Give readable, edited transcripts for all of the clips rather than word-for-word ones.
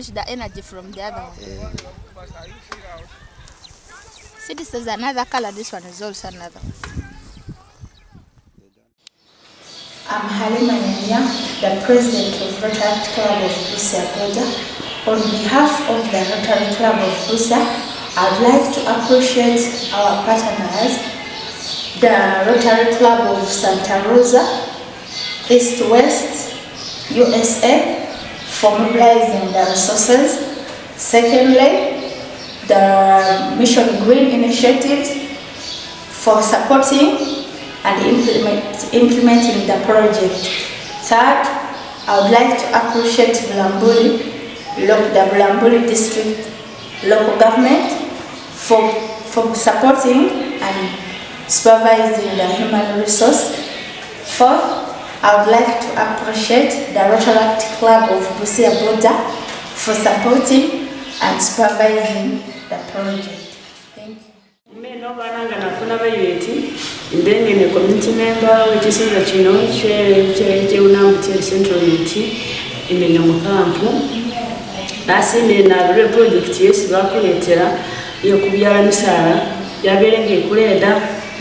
establish the energy from the other one. See, this is another color. This one is also another one. I'm Halima Nyanya, the president of Rotary Club of Busia. On behalf of the Rotary Club of Busia, I'd like to appreciate our partners, the Rotary Club of Santa Rosa, East West, USA, for mobilizing the resources. Secondly, the Mission Green initiatives for supporting and implementing the project. Third, I would like to appreciate the Bulanbuli District local government for supporting and supervising the human resource. Fourth, I would like to appreciate the Rotary Club of Busia for supporting and supervising the project. Thank you. Then a community member which is in the Chino, Central Unity in the Namukampu. That's in the project, yes, Bakuletera, Yokubiara Misara, Yaberenge Kureda,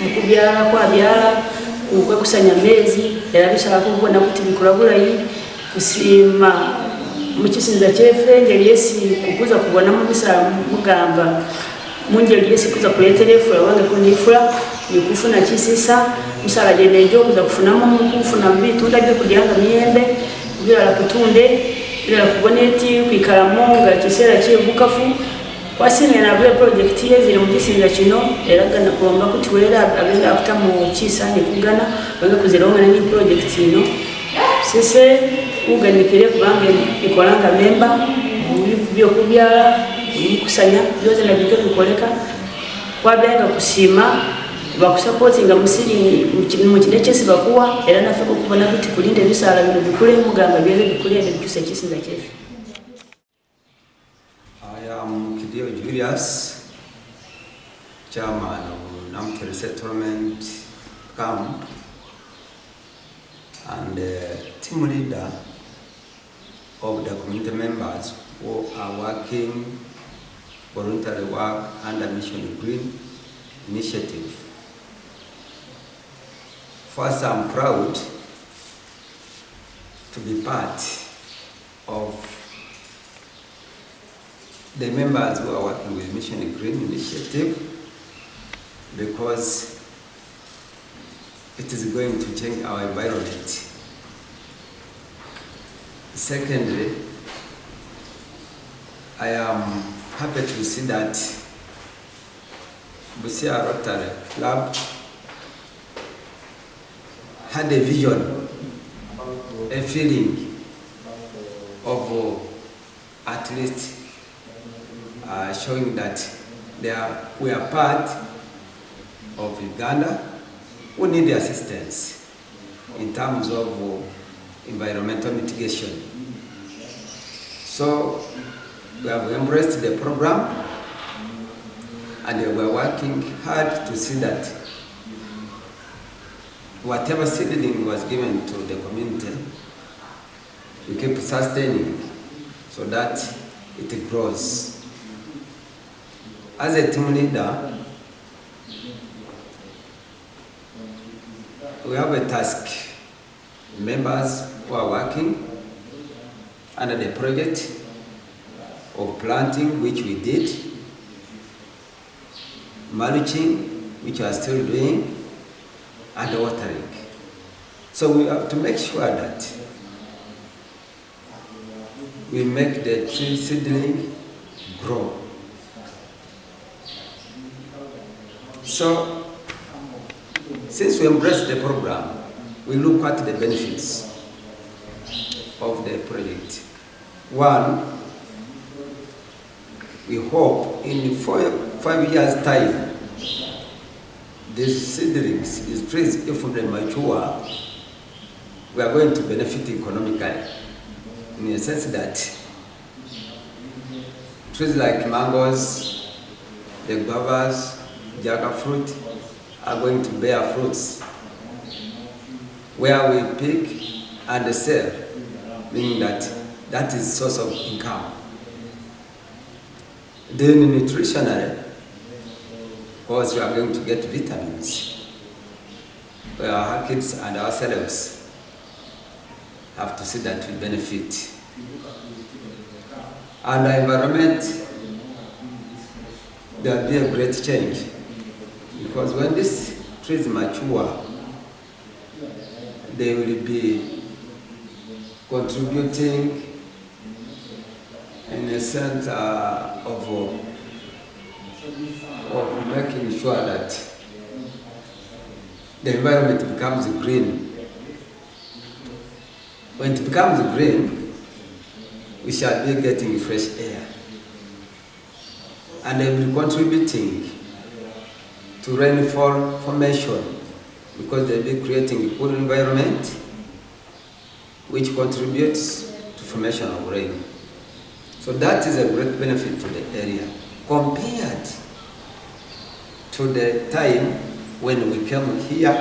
Mukubiara Kwabiara, Ukukusanya Mezi, Yarabisha Kubona Kutikuraburai, Kusima, which is in the Chefe, Yesi, Kukuza Kubona Misa Mugamba, Munja Yesi Kuza Kuletere for a one Kunifra. Yukufuna chisisa musala jene joku za kufunamo mukufuna bitunda byo kudyanga miyembe bila la kutunde bila kuboneti kwikaramonga kisera cyebukafu kwasime na bya project yezire mu kisinga kino eragana kulomba kuti wera abenda after mu chisa ni kugana banga kuzironga ni project ino sese uganikire kubange ikolanga member byo kubyala kusanya byoze na byo bikoleka kwabenga kusima bakusupportinga musiri mu kinekesi bakuwa era nafe okubona kuti kulinde bisala bino bikule mugamba byele bikulende bikuse kisinza kyefe. I am Kidio Julius, chairman of Namtere Settlement Camp and team leader of the community members who are working voluntary work under Mission Green initiative. First, I'm proud to be part of the members who are working with Mission Green initiative because it is going to change our environment. Secondly, I am happy to see that Busia Rotary Club had a vision, a feeling of at least showing that we are part of Uganda who need assistance in terms of environmental mitigation. So we have embraced the program and we are working hard to see that whatever seedling was given to the community, we keep sustaining so that it grows. As a team leader, we have a task. Members who are working under the project of planting, which we did, mulching, which we are still doing, and watering. So we have to make sure that we make the tree seedling grow. So, since we embrace the program, we look at the benefits of the project. One, we hope in 5 years' time, these seedlings, these trees, if they mature, we are going to benefit economically. In the sense that trees like mangoes, the guavas, jackfruit are going to bear fruits where we pick and sell, meaning that is source of income. Then nutritionally, of course, we are going to get vitamins. Our kids and ourselves have to see that we benefit. And the environment, there will be a great change. Because when these trees mature, they will be contributing in a sense of making sure that the environment becomes green. When it becomes green, we shall be getting fresh air. And they will be contributing to rainfall formation because they'll be creating a cool environment which contributes to formation of rain. So that is a great benefit to the area compared to the time when we came here,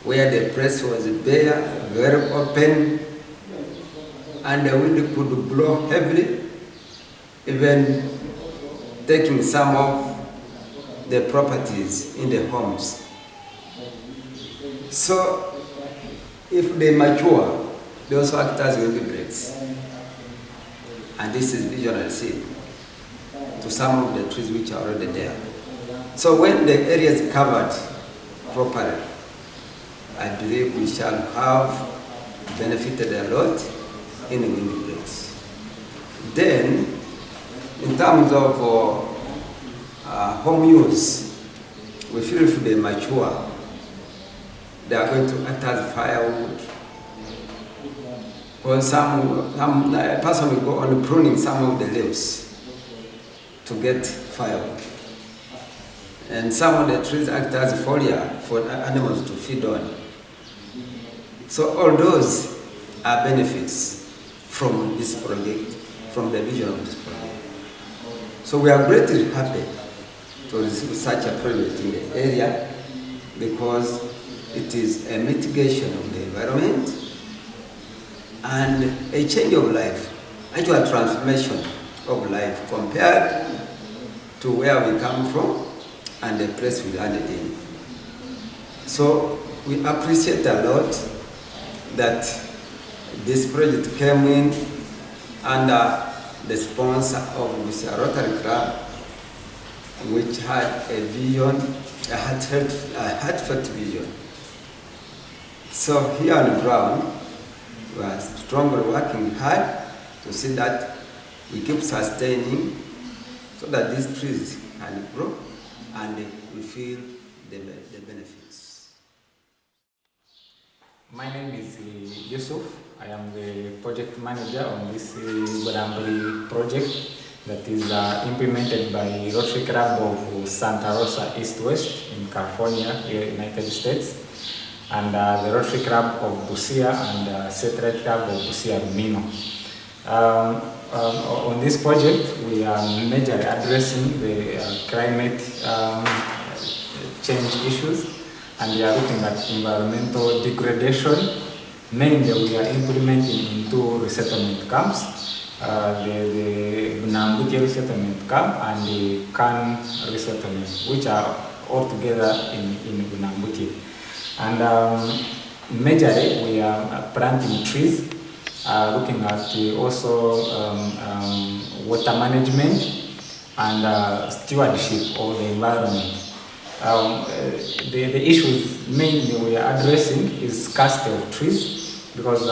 where the place was bare, very open, and the wind could blow heavily, even taking some of the properties in the homes. So if they mature, they also act as windbreaks. And this is visually seen to some of the trees which are already there. So when the area is covered properly, I believe we shall have benefited a lot in the windbreaks. Then, in terms of home use, we feel if they mature, they are going to act as firewood. Or a person will go on pruning some of the leaves to get firewood. And some of the trees act as foliar for animals to feed on. So all those are benefits from this project, from the vision of this project. So we are greatly happy to receive such a project in the area because it is a mitigation of the environment and a change of life, actually a transformation of life compared to where we come from and the place we landed in. So we appreciate a lot that this project came in under the sponsor of Busia Rotary Club, which had a vision, a heartfelt vision. So here on the ground, we are strongly working hard to see that we keep sustaining so that these trees can grow and we feel the benefits. My name is Yusuf. I am the project manager on this Bulanbuli project that is implemented by Rotary Club of Santa Rosa East-West in California, here in the United States, and the Rotary Club of Busia and Satellite Club of Busia Lumino. On this project, we are majorly addressing the climate change issues, and we are looking at environmental degradation. Mainly, we are implementing in two resettlement camps, the Bulanbuli resettlement camp and the Kan resettlement, which are all together in Bulanbuli. And majorly, we are planting trees, looking at also water management and stewardship of the environment. The issues mainly we are addressing is scarcity of trees, because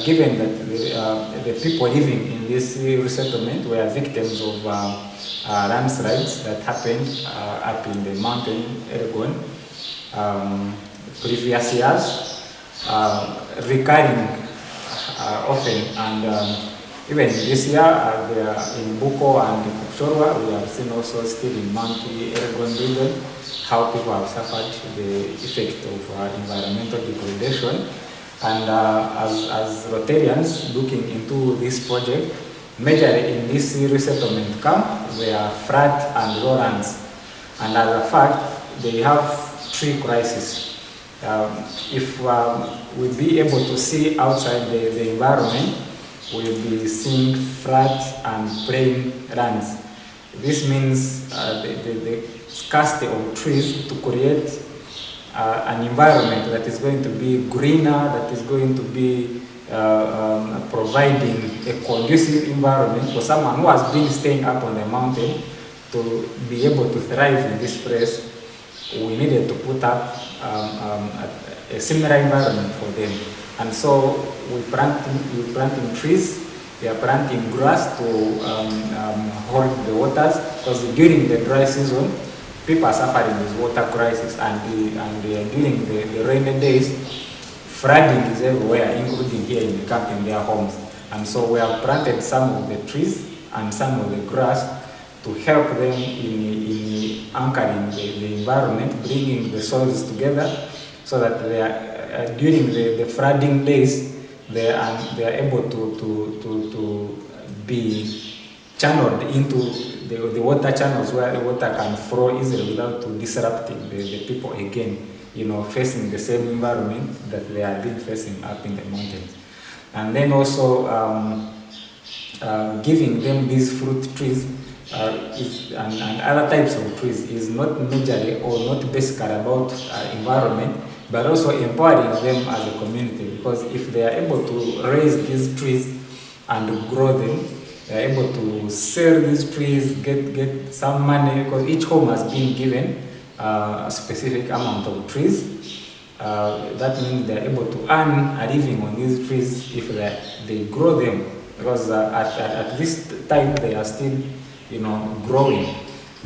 given that the people living in this resettlement were victims of landslides that happened up in the mountain Elgon previous years, recurring often, and even this year in Buko and Shorwa, we have seen also still in Mount Elgon region how people have suffered the effect of environmental degradation. And as Rotarians looking into this project, majorly in this resettlement camp, they are flat and lowlands. And as a fact, they have tree crisis. If we'll be able to see outside the environment, we'll be seeing flat and plain lands. This means the scarcity of trees to create an environment that is going to be greener, that is going to be providing a conducive environment for someone who has been staying up on the mountain to be able to thrive in this place. We needed to put up a similar environment for them. And so we're planting trees, we are planting grass to hold the waters, because during the dry season, people are suffering with water crisis, and during the rainy days, flooding is everywhere, including here in the camp in their homes. And so we have planted some of the trees and some of the grass to help them in anchoring the environment, bringing the soils together, so that they are, during the flooding days, they are able to be channeled into the water channels where the water can flow easily without disrupting the people again, facing the same environment that they have been facing up in the mountains. And then also giving them these fruit trees and other types of trees is not majorly or not basically about environment, but also empowering them as a community, because if they are able to raise these trees and grow them, they are able to sell these trees, get some money, because each home has been given a specific amount of trees. That means they are able to earn a living on these trees if they grow them, because at this time they are still growing.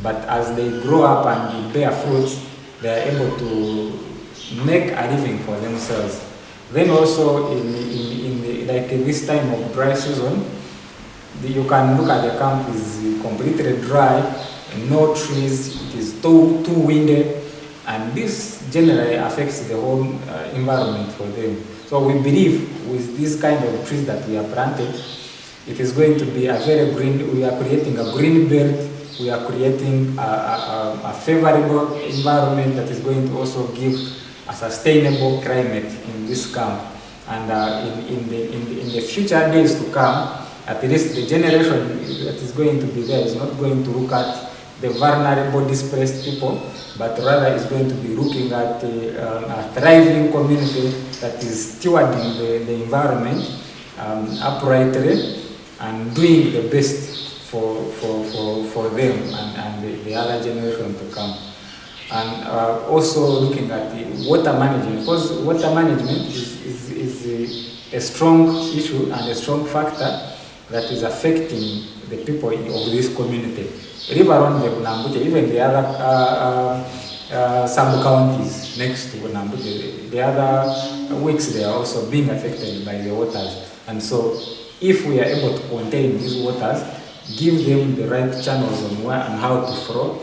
But as they grow up and bear fruits, they are able to make a living for themselves. Then also in this time of dry season, you can look at the camp is completely dry, no trees, it is too windy, and this generally affects the whole environment for them. So we believe with this kind of trees that we have planted, it is going to be a very green, we are creating a green belt, we are creating a favorable environment that is going to also give a sustainable climate in this camp. And in the future days to come, at least the generation that is going to be there is not going to look at the vulnerable, displaced people, but rather is going to be looking at a thriving community that is stewarding the environment uprightly and doing the best for them and the other generation to come. And also looking at the water management, because water management is a strong issue and a strong factor that is affecting the people of this community. River on the Bulanbuli, even the other sub-counties next to Bulanbuli, the other weeks they are also being affected by the waters. And so if we are able to contain these waters, give them the right channels on where and how to flow,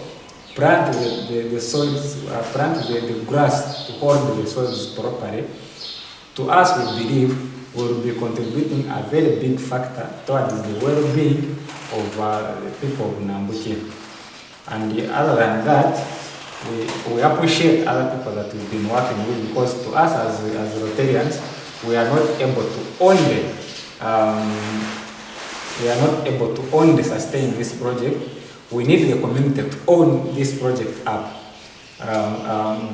plant the soils, plant the grass to hold the soils properly, to us we believe will be contributing a very big factor towards the well-being of the people of Bulanbuli. And other than that, we appreciate other people that we've been working with, because to us as Rotarians, we are not able to only sustain this project. We need the community to own this project up.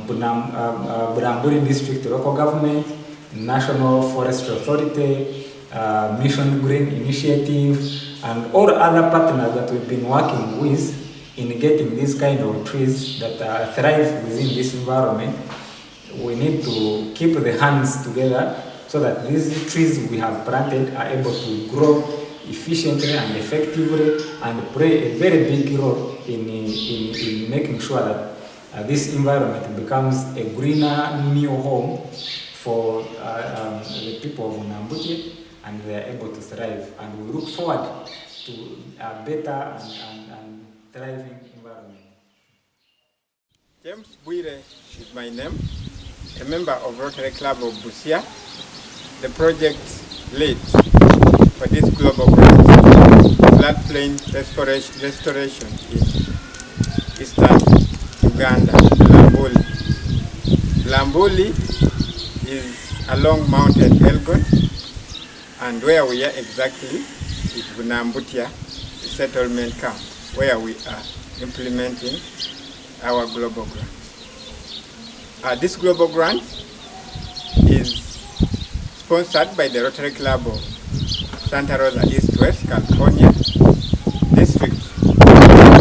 Bulanbuli District Local Government, National Forestry Authority, Mission Green Initiative, and all other partners that we've been working with in getting these kind of trees that thrive within this environment. We need to keep the hands together so that these trees we have planted are able to grow efficiently and effectively and play a very big role in making sure that this environment becomes a greener new home for the people of Bulanbuli, and they are able to thrive. And we look forward to a better and thriving environment. James Buire is my name, a member of Rotary Club of Busia, the project lead for this global project, floodplain restoration in Eastern Uganda, Bulanbuli. Bulanbuli is along Mountain Elgon, and where we are exactly is Bulanbuli settlement camp. where we are implementing our global grant. This global grant is sponsored by the Rotary Club of Santa Rosa East West, California, District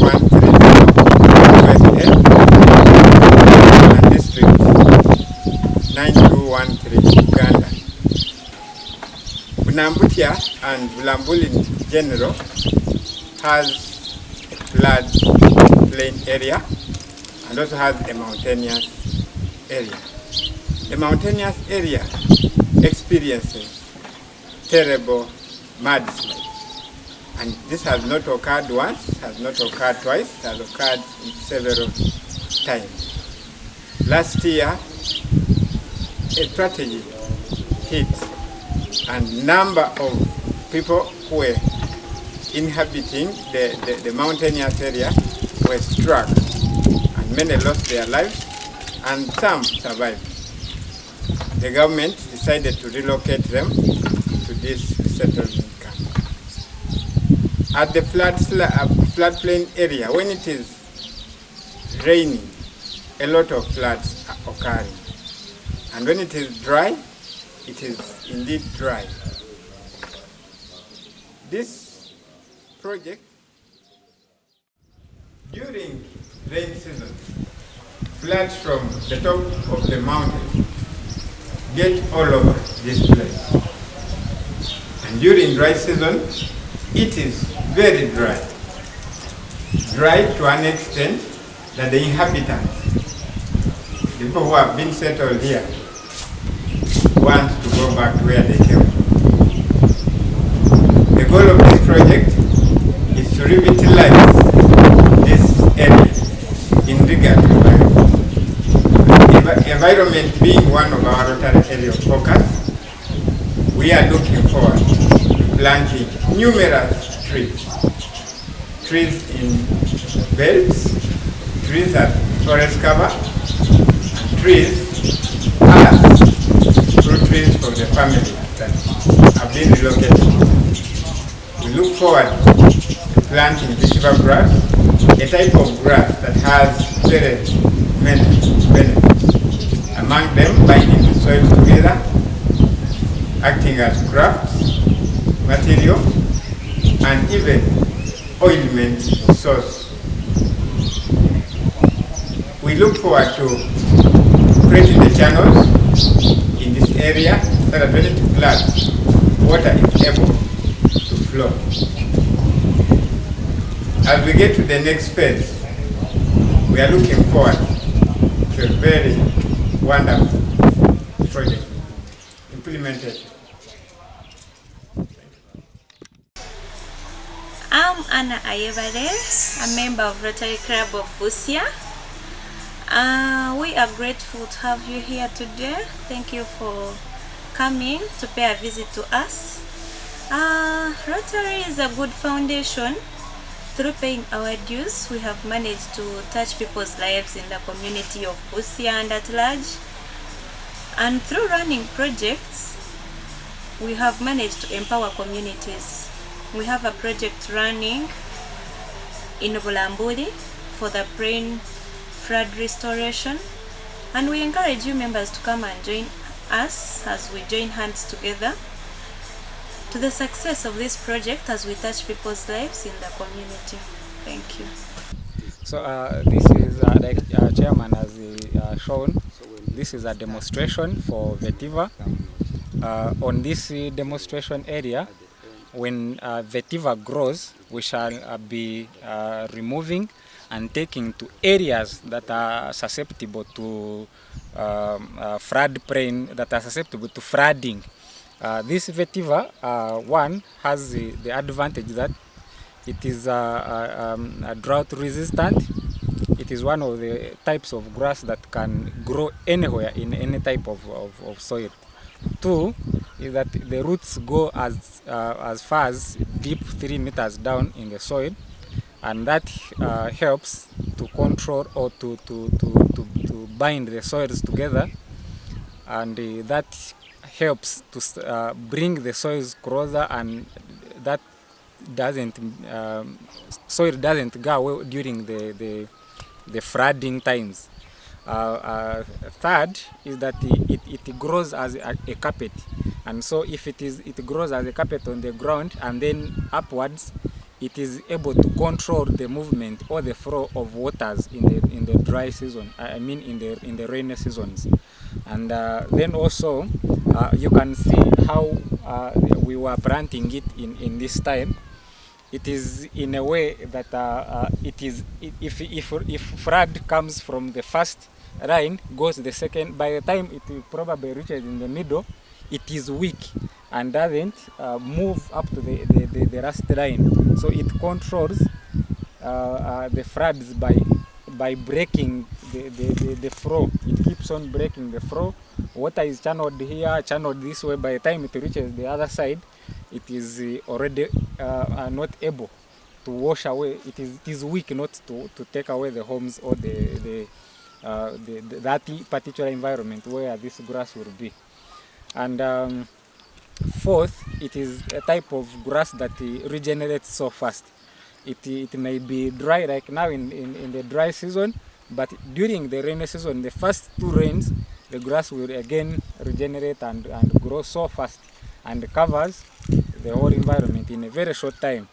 130 USA, and District 9213 Uganda. Bulanbuli and Bulanbuli in general has a flat plain area and also has a mountainous area. The mountainous area experiences terrible mudslides, and this has not occurred once, has not occurred twice, it has occurred several times. Last year, a tragedy hit, and number of people who were inhabiting the mountainous area were struck, and many lost their lives, and some survived. The government decided to relocate them to this settlement camp. At the floodplain area, when it is raining, a lot of floods are occurring. And when it is dry, it is indeed dry. This project, during rain season, floods from the top of the mountain get all over this place. And during dry season, it is very dry. Dry to an extent that the inhabitants, the people who have been settled here, want to go back to where they came from. The goal of this project is to revitalize this area in regard to environment being one of our Rotary area of focus. We are looking forward to planting numerous trees. Trees in belts, trees at forest cover, and trees as fruit trees for the family that have been relocated. We look forward to planting vetiver grass, a type of grass that has very many benefits. Among them, binding the soils together, acting as crafts, material, and even oilment source. We look forward to creating the channels in this area so that when it floods, water is able to flow. As we get to the next phase, we are looking forward to a very wonderful project implementation. I'm Anna Ayebare, a member of Rotary Club of Busia. We are grateful to have you here today. Thank you for coming to pay a visit to us. Rotary is a good foundation. Through paying our dues, we have managed to touch people's lives in the community of Busia and at large. And through running projects, we have managed to empower communities. We have a project running in Bulanbuli for the brain flood restoration, and we encourage you members to come and join us as we join hands together to the success of this project as we touch people's lives in the community. Thank you. So this is, like Chairman has shown, this is a demonstration for vetiver. On this demonstration area, when vetiver grows, we shall be removing and taking to areas that are susceptible to floodplain, that are susceptible to flooding. This vetiver, one, has the advantage that it is drought resistant. It is one of the types of grass that can grow anywhere in any type of soil. Two is that the roots go as far as deep 3 meters down in the soil, and that helps to control or to bind the soils together, and that helps to bring the soils closer, and that doesn't soil doesn't go away during the flooding times. Third is that it grows as a carpet, and so if it grows as a carpet on the ground and then upwards, it is able to control the movement or the flow of waters in the dry season. I mean in the rainy seasons. And then also you can see how we were planting it in this time. It is in a way that if flood comes from the first line, goes the second, by the time it probably reaches in the middle, it is weak and doesn't move up to the last line. So it controls the floods by breaking the flow. It keeps on breaking the flow. Water is channeled here, channeled this way. By the time it reaches the other side, it is already not able to wash away. It is weak not to take away the homes or that particular environment where this grass will be. And fourth, it is a type of grass that regenerates so fast. It may be dry like now in the dry season, but during the rainy season, the first 2 rains, the grass will again regenerate and grow so fast and covers the whole environment in a very short time.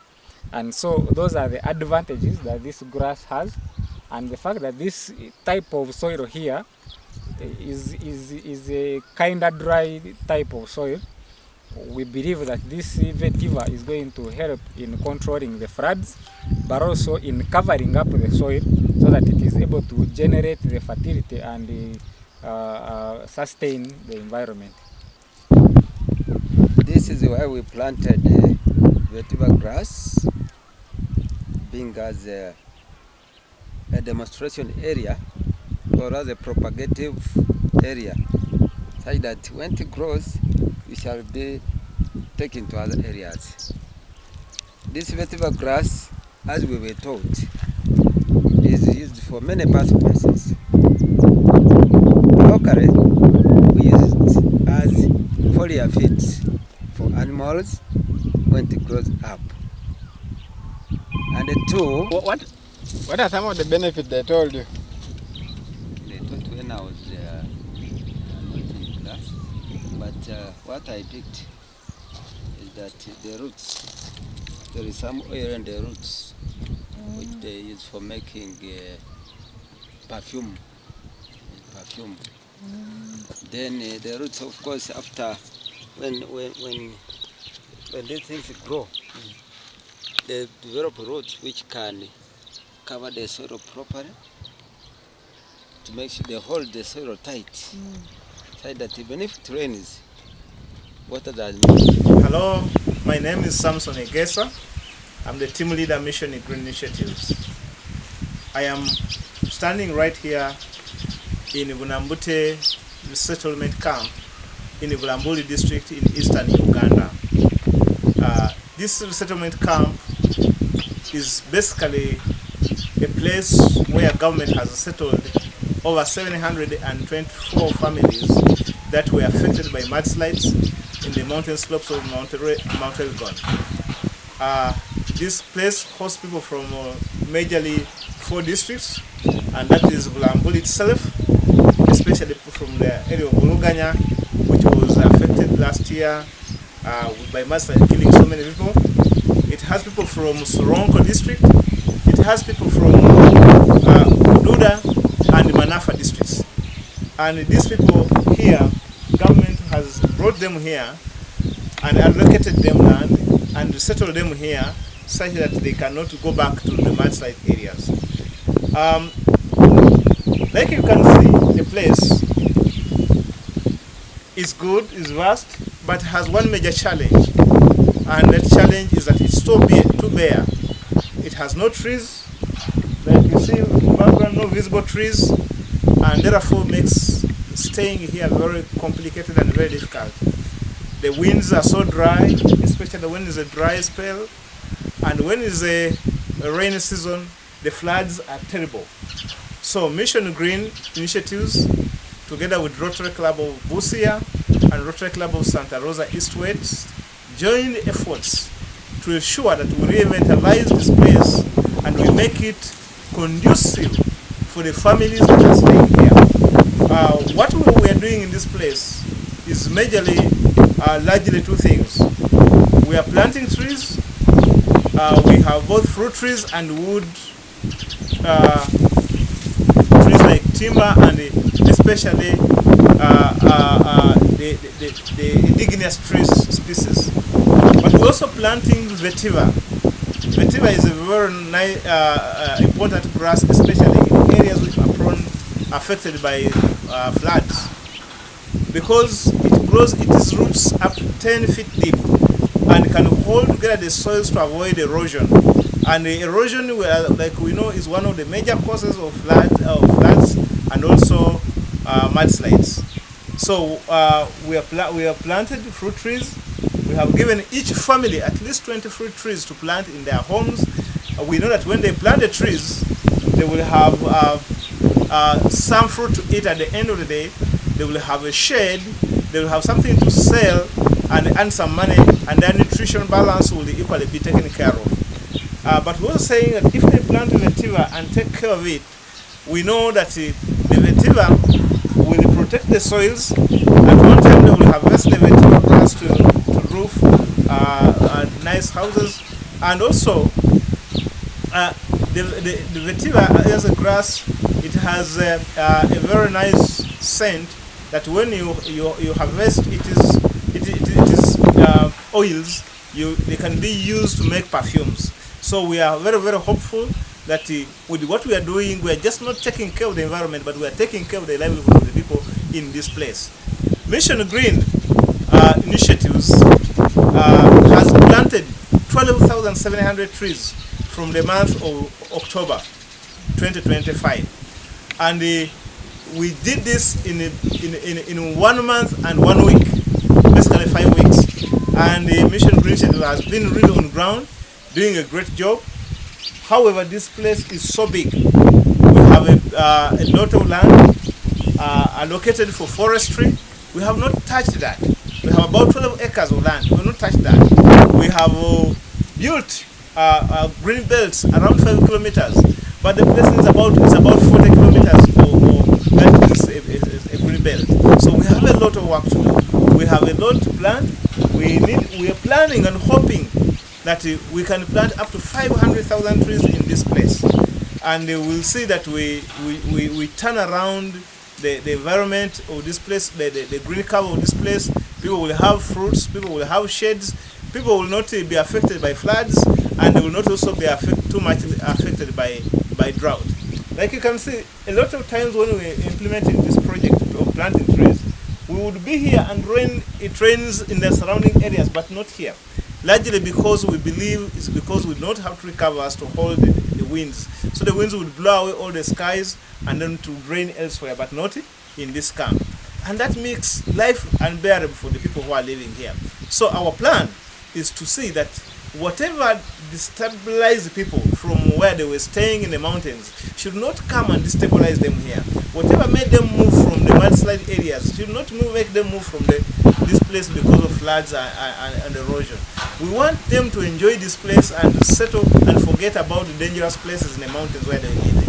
And so those are the advantages that this grass has, and the fact that this type of soil here is a kind of dry type of soil. We believe that this vetiver is going to help in controlling the floods, but also in covering up the soil so that it is able to generate the fertility and sustain the environment. This is why we planted vetiver grass, being as a demonstration area or as a propagative area, such that when it grows, we shall be taken to other areas. This vetiver grass, as we were taught, is used for many purposes. Locally, we use it as foliar feeds for animals when it grows up. And two, what are some of the benefits they told you? They told when I was not in class, but what I picked is that the roots, there is some oil in the roots which they use for making perfume. Then the roots, of course, after when these things grow, they develop roots which can cover the soil properly to make sure they hold the soil tight, so that even if it rains, water doesn't move. Hello, my name is Samson Egesa. I'm the team leader Mission Green Initiatives. I am standing right here in Bulanbuli settlement camp in the Bulanbuli district in Eastern Uganda. This settlement camp is basically a place where government has settled over 724 families that were affected by mudslides in the mountain slopes of Mount Elgon. This place hosts people from majorly 4 districts, and that is Bulanbuli itself, especially people from the area of Buluganya, which was affected last year by mudslide killing so many people. It has people from Soronko district. It has people from Duda and Manafa districts. And these people here, government has brought them here and allocated them land and settled them here such that they cannot go back to the mudslide areas. Like you can see, the place is good, is vast, but has one major challenge. And that challenge is that it's too bare. It has no trees, like you see in the background, no visible trees, and therefore makes staying here very complicated and very difficult. The winds are so dry, especially when it's a dry spell, and when it's a rainy season, the floods are terrible. So Mission Green Initiatives, together with Rotary Club of Busia and Rotary Club of Santa Rosa East West, joined efforts to ensure that we revitalize this place and we make it conducive for the families that are staying here. What we are doing in this place is majorly, largely two things. We are planting trees. We have both fruit trees and wood trees like timber and especially the indigenous trees species. But we're also planting vetiver. Vetiver is a very nice, important grass, especially in areas which are prone, affected by floods, because it grows its roots up to 10 feet deep and can hold together the soils to avoid erosion. And the erosion, like we know, is one of the major causes of floods and also mudslides. So we have planted fruit trees. We have given each family at least 20 fruit trees to plant in their homes. We know that when they plant the trees, they will have some fruit to eat at the end of the day. They will have a shade. They will have something to sell and earn some money, and their nutrition balance will equally be taken care of. But we're saying that if they plant the vetiver and take care of it, we know that the vetiver will protect the soils. At one time, they will harvest the vetiver grass to roof nice houses, and also the vetiver as a grass, it has a very nice scent that when you harvest it is oils. They can be used to make perfumes. So we are very, very hopeful that with what we are doing, we are just not taking care of the environment, but we are taking care of the livelihood of the people in this place. Mission Green Initiatives has planted 12,700 trees from the month of October 2025, and we did this in 1 month and 1 week, basically 5 weeks. And the Mission Green Initiative has been really on ground, doing a great job. However, this place is so big. We have a lot of land allocated for forestry. We have not touched that. We have about 12 acres of land. We have not touched that. We have built green belts around 5 kilometers, but the place is about 40 kilometers. That is a green belt. So we have a lot of work to do. We have a lot to plant. We are planning and hoping that we can plant up to 500,000 trees in this place, and we'll see that we turn around the environment of this place, the green cover of this place. People will have fruits, people will have shades, people will not be affected by floods, and they will not also be too much affected by drought. Like you can see, a lot of times when we're implementing this project of planting trees, we would be here and it rains in the surrounding areas, but not here. Largely because we believe it's because we don't have tree covers to hold the winds. So the winds would blow away all the skies and then to rain elsewhere, but not in this camp. And that makes life unbearable for the people who are living here. So our plan is to see that whatever destabilized people from where they were staying in the mountains should not come and destabilize them here. Whatever made them move from the mudslide areas should not make them move from this place because of floods and erosion. We want them to enjoy this place and settle and forget about the dangerous places in the mountains where they live.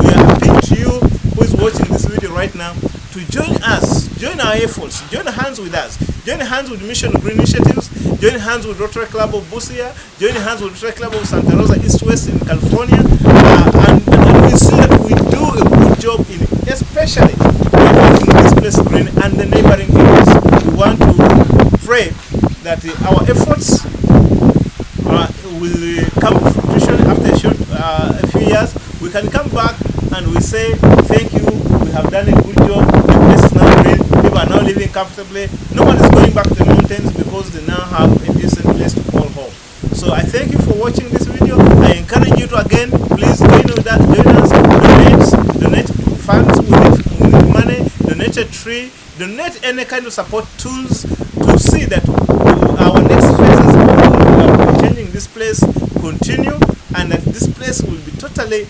We are appealing to you who is watching this video right now to join us, join our efforts, join hands with us, join hands with Mission Green Initiatives, join hands with Rotary Club of Busia, join hands with Rotary Club of Santa Rosa East West in California, and we see that we do a good job in especially making this place green and the neighboring areas. We want to pray that our efforts will come to fruition after a few years. We can come back and we say, thank you, we have done a good job, the place is now green, people are now living comfortably. No one is going back to the mountains because they now have a decent place to call home. So I thank you for watching this video. I encourage you to again, please join us, donate funds, we need money, donate a tree, donate any kind of support tools to see that our next phases of changing this place continue, and that this place will be totally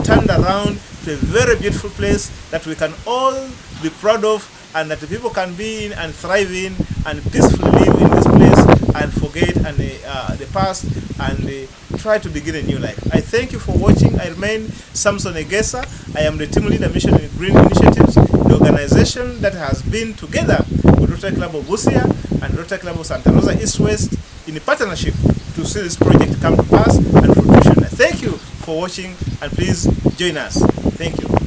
turned around to a very beautiful place that we can all be proud of, and that the people can be in and thrive in and peacefully live in this place and forget past and try to begin a new life. I thank you for watching. I remain Samson Egesa. I am the team leader, Mission and Green Initiatives, the organization that has been together with Rotary Club of Busia and Rotary Club of Santa Rosa East West in a partnership to see this project come to pass and fruition. Thank you for watching, and please join us. Thank you.